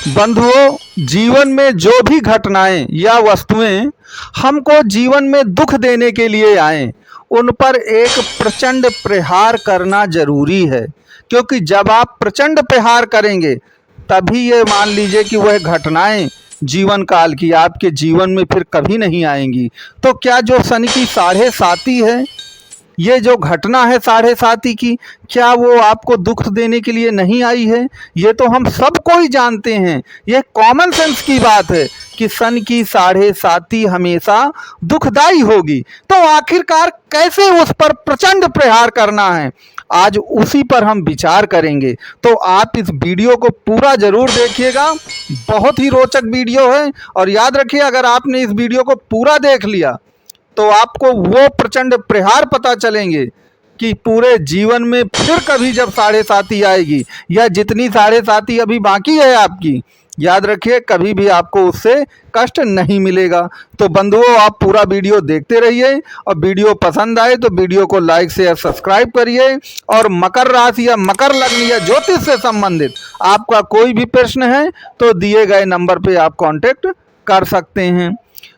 बंधुओं, जीवन में जो भी घटनाएं या वस्तुएं हमको जीवन में दुख देने के लिए आए, उन पर एक प्रचंड प्रहार करना जरूरी है। क्योंकि जब आप प्रचंड प्रहार करेंगे तभी ये मान लीजिए कि वह घटनाएं जीवन काल की आपके जीवन में फिर कभी नहीं आएंगी। तो क्या जो सन की 7.5 है, ये जो घटना है 7.5 की, क्या वो आपको दुख देने के लिए नहीं आई है? ये तो हम सब कोई जानते हैं, ये कॉमन सेंस की बात है कि सन की 7.5 हमेशा दुखदाई होगी। तो आखिरकार कैसे उस पर प्रचंड प्रहार करना है, आज उसी पर हम विचार करेंगे। तो आप इस वीडियो को पूरा जरूर देखिएगा, बहुत ही रोचक वीडियो है। और याद रखिए, अगर आपने इस वीडियो को पूरा देख लिया तो आपको वो प्रचंड प्रहार पता चलेंगे कि पूरे जीवन में फिर कभी जब 7.5 आएगी या जितनी 7.5 अभी बाकी है आपकी, याद रखिए कभी भी आपको उससे कष्ट नहीं मिलेगा। तो बंधुओं, आप पूरा वीडियो देखते रहिए और वीडियो पसंद आए तो वीडियो को लाइक शेयर सब्सक्राइब करिए। और मकर राशि या मकर लग्न या ज्योतिष से संबंधित आपका कोई भी प्रश्न है तो दिए गए नंबर पे आप कांटेक्ट कर सकते हैं।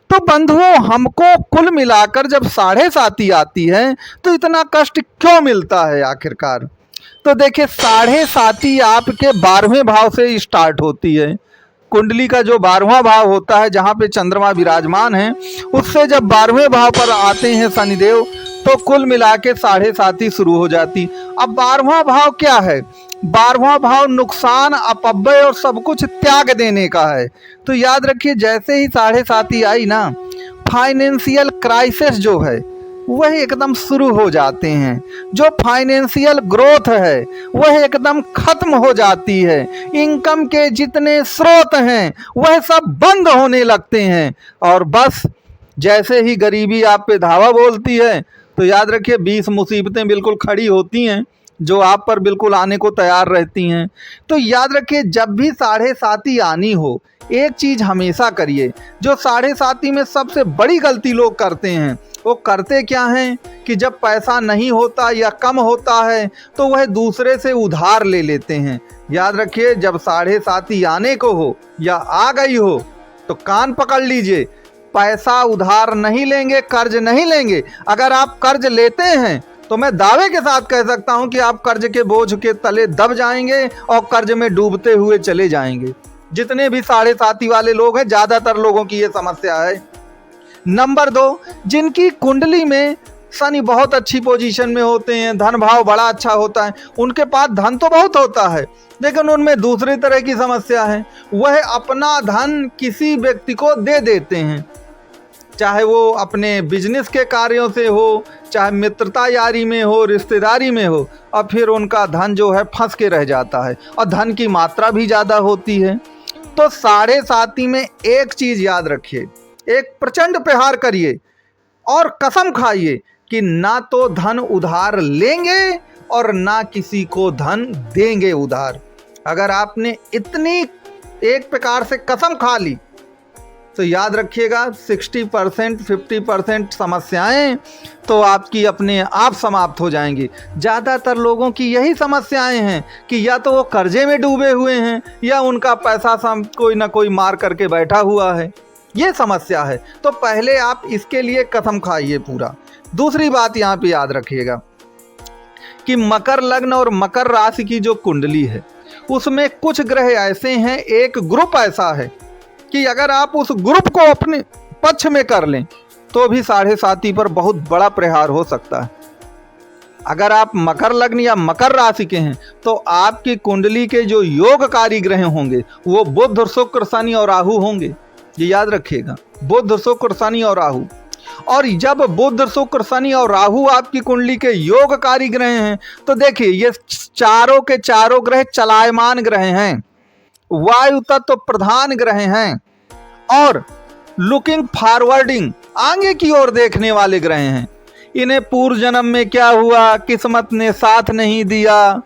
तो बंधुओं, हमको कुल मिलाकर जब 7.5 आती है तो इतना कष्ट क्यों मिलता है आखिरकार? तो देखिए, 7.5 आपके 12वें भाव से स्टार्ट होती है। कुंडली का जो 12वां भाव होता है, जहाँ पे चंद्रमा विराजमान है, उससे जब 12वें भाव पर आते हैं शनिदेव तो कुल मिला के 7.5 शुरू हो जाती। अब 12वां भाव क्या है? 12वां भाव नुकसान, अपव्यय और सब कुछ त्याग देने का है। तो याद रखिए, जैसे ही 7.5 आई ना, फाइनेंशियल क्राइसिस जो है वह एकदम शुरू हो जाते हैं। जो फाइनेंशियल ग्रोथ है वह एकदम खत्म हो जाती है। इनकम के जितने स्रोत हैं वह सब बंद होने लगते हैं। और बस जैसे ही गरीबी आप पे धावा बोलती है तो याद रखिए 20 मुसीबतें बिल्कुल खड़ी होती हैं जो आप पर बिल्कुल आने को तैयार रहती हैं। तो याद रखिए, जब भी 7.5 आनी हो, एक चीज़ हमेशा करिए। जो 7.5 में सबसे बड़ी गलती लोग करते हैं, वो करते क्या हैं कि जब पैसा नहीं होता या कम होता है तो वह दूसरे से उधार ले लेते हैं। याद रखिए, जब 7.5 आने को हो या आ गई हो तो कान पकड़ लीजिए, पैसा उधार नहीं लेंगे, कर्ज नहीं लेंगे। अगर आप कर्ज लेते हैं तो मैं दावे के साथ कह सकता हूं कि आप कर्ज के बोझ के तले दब जाएंगे और कर्ज में डूबते हुए चले जाएंगे। जितने भी 7.5 वाले लोग हैं, ज्यादातर लोगों की ये समस्या है। नंबर 2, जिनकी कुंडली में शनि बहुत अच्छी पोजीशन में होते हैं, धन भाव बड़ा अच्छा होता है, उनके पास धन तो बहुत होता है लेकिन उनमें दूसरी तरह की समस्या है। वह अपना धन किसी व्यक्ति को दे देते हैं, चाहे वो अपने बिजनेस के कार्यों से हो, चाहे मित्रता यारी में हो, रिश्तेदारी में हो, और फिर उनका धन जो है फंस के रह जाता है और धन की मात्रा भी ज़्यादा होती है। तो 7.5 में एक चीज़ याद रखिए, एक प्रचंड प्रहार करिए और कसम खाइए कि ना तो धन उधार लेंगे और ना किसी को धन देंगे उधार। अगर आपने इतनी एक प्रकार से कसम खा ली तो याद रखिएगा 60% 50% समस्याएं तो आपकी अपने आप समाप्त हो जाएंगी। ज़्यादातर लोगों की यही समस्याएं हैं कि या तो वो कर्जे में डूबे हुए हैं या उनका पैसा कोई ना कोई मार करके बैठा हुआ है, ये समस्या है। तो पहले आप इसके लिए कसम खाइए पूरा। दूसरी बात यहाँ पे याद रखिएगा कि मकर लग्न और मकर राशि की जो कुंडली है उसमें कुछ ग्रह ऐसे हैं, एक ग्रुप ऐसा है कि अगर आप उस ग्रुप को अपने पक्ष में कर लें तो भी 7.5 पर बहुत बड़ा प्रहार हो सकता है। अगर आप मकर लग्न या मकर राशि के हैं तो आपकी कुंडली के जो योगकारी ग्रह होंगे वो बुध, शुक्र, शनि और राहु होंगे। ये याद रखिएगा, बुध, शुक्र, शनि और राहु। और जब बुध, शुक्र, शनि और राहु आपकी कुंडली के योगकारी ग्रह हैं तो देखिए ये चारों के चारों ग्रह चलायमान ग्रह हैं, वायु तत्व प्रधान ग्रह हैं और लुकिंग फॉरवर्डिंग, आगे की ओर देखने वाले ग्रह हैं। इन्हें पूर्व जन्म में क्या हुआ, किस्मत ने साथ नहीं दिया,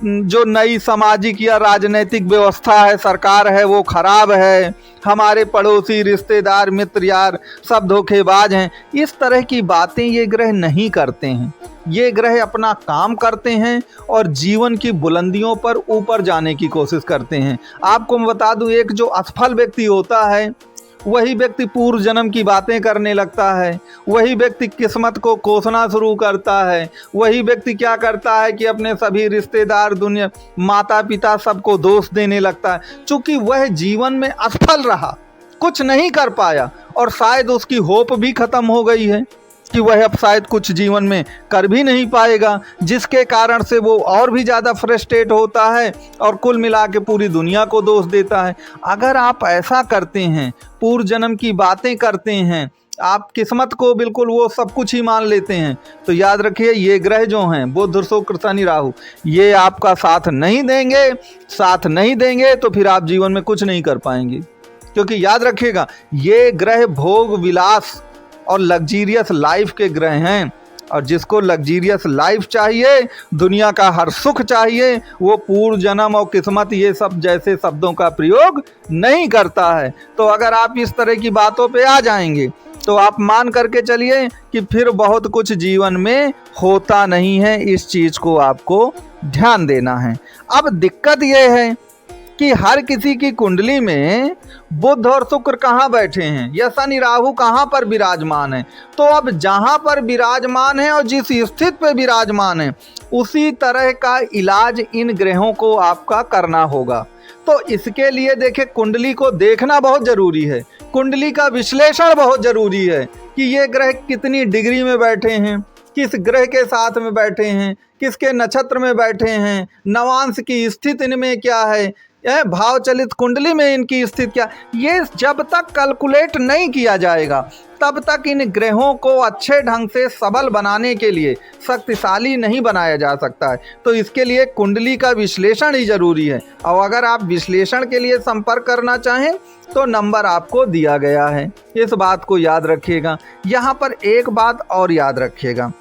जो नई सामाजिक या राजनीतिक व्यवस्था है, सरकार है, वो खराब है, हमारे पड़ोसी, रिश्तेदार, मित्र यार सब धोखेबाज हैं, इस तरह की बातें ये ग्रह नहीं करते हैं। ये ग्रह अपना काम करते हैं और जीवन की बुलंदियों पर ऊपर जाने की कोशिश करते हैं। आपको मैं बता दूं, एक जो असफल व्यक्ति होता है वही व्यक्ति पूर्व जन्म की बातें करने लगता है, वही व्यक्ति किस्मत को कोसना शुरू करता है, वही व्यक्ति क्या करता है कि अपने सभी रिश्तेदार, दुनिया, माता पिता सबको दोष देने लगता है, चूँकि वह जीवन में असफल रहा, कुछ नहीं कर पाया और शायद उसकी होप भी खत्म हो गई है कि वह अब शायद कुछ जीवन में कर भी नहीं पाएगा, जिसके कारण से वो और भी ज़्यादा फ्रस्ट्रेट होता है और कुल मिला के पूरी दुनिया को दोष देता है। अगर आप ऐसा करते हैं, पूर्व जन्म की बातें करते हैं, आप किस्मत को बिल्कुल वो सब कुछ ही मान लेते हैं, तो याद रखिए ये ग्रह जो हैं बुध, शुक्र, शनि, राहु, ये आपका साथ नहीं देंगे। साथ नहीं देंगे तो फिर आप जीवन में कुछ नहीं कर पाएंगे, क्योंकि याद रखिएगा ये ग्रह भोग विलास और लग्जीरियस लाइफ के ग्रह हैं, और जिसको लग्जीरियस लाइफ चाहिए, दुनिया का हर सुख चाहिए, वो पूर्व जन्म और किस्मत ये सब जैसे शब्दों का प्रयोग नहीं करता है। तो अगर आप इस तरह की बातों पे आ जाएंगे तो आप मान करके चलिए कि फिर बहुत कुछ जीवन में होता नहीं है। इस चीज़ को आपको ध्यान देना है। अब दिक्कत ये है कि हर किसी की कुंडली में बुध और शुक्र कहाँ बैठे हैं या शनि राहु कहाँ पर विराजमान है। तो अब जहाँ पर विराजमान है और जिस स्थिति पे विराजमान है उसी तरह का इलाज इन ग्रहों को आपका करना होगा। तो इसके लिए देखिए, कुंडली को देखना बहुत ज़रूरी है, कुंडली का विश्लेषण बहुत ज़रूरी है कि ये ग्रह कितनी डिग्री में बैठे हैं, किस ग्रह के साथ में बैठे हैं, किसके नक्षत्र में बैठे हैं, नवांश की स्थिति इनमें क्या है, यह भाव चलित कुंडली में इनकी स्थिति क्या, ये जब तक कैलकुलेट नहीं किया जाएगा तब तक इन ग्रहों को अच्छे ढंग से सबल बनाने के लिए, शक्तिशाली नहीं बनाया जा सकता है। तो इसके लिए कुंडली का विश्लेषण ही ज़रूरी है। और अगर आप विश्लेषण के लिए संपर्क करना चाहें तो नंबर आपको दिया गया है, इस बात को याद रखिएगा। यहाँ पर एक बात और याद रखिएगा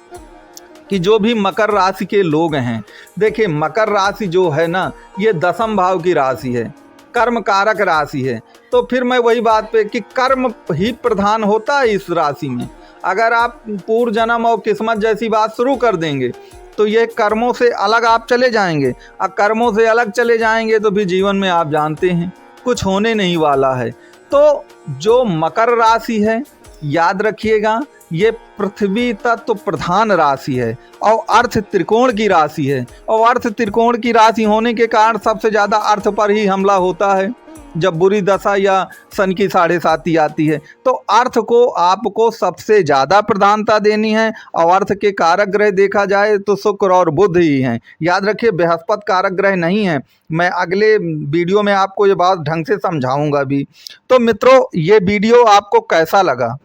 कि जो भी मकर राशि के लोग हैं, देखिए मकर राशि जो है ना, ये 10वें भाव की राशि है, कर्म कारक राशि है। तो फिर मैं वही बात पे कि कर्म ही प्रधान होता है इस राशि में। अगर आप पूर्व जन्म और किस्मत जैसी बात शुरू कर देंगे तो ये कर्मों से अलग आप चले जाएंगे, और कर्मों से अलग चले जाएंगे तो फिर जीवन में आप जानते हैं कुछ होने नहीं वाला है। तो जो मकर राशि है, याद रखिएगा, ये पृथ्वी तत्व प्रधान राशि है और अर्थ त्रिकोण की राशि है, और अर्थ त्रिकोण की राशि होने के कारण सबसे ज़्यादा अर्थ पर ही हमला होता है जब बुरी दशा या सन की 7.5 आती है। तो अर्थ को आपको सबसे ज़्यादा प्रधानता देनी है, और अर्थ के कारक ग्रह देखा जाए तो शुक्र और बुध ही हैं। याद रखिए बृहस्पति कारक ग्रह नहीं है। मैं अगले वीडियो में आपको ये बात ढंग से समझाऊंगा भी। तो मित्रों, ये वीडियो आपको कैसा लगा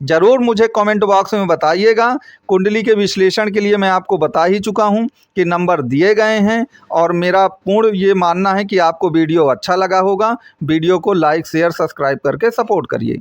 ज़रूर मुझे कमेंट बॉक्स में बताइएगा। कुंडली के विश्लेषण के लिए मैं आपको बता ही चुका हूं कि नंबर दिए गए हैं, और मेरा पूर्ण ये मानना है कि आपको वीडियो अच्छा लगा होगा। वीडियो को लाइक, शेयर, सब्सक्राइब करके सपोर्ट करिए।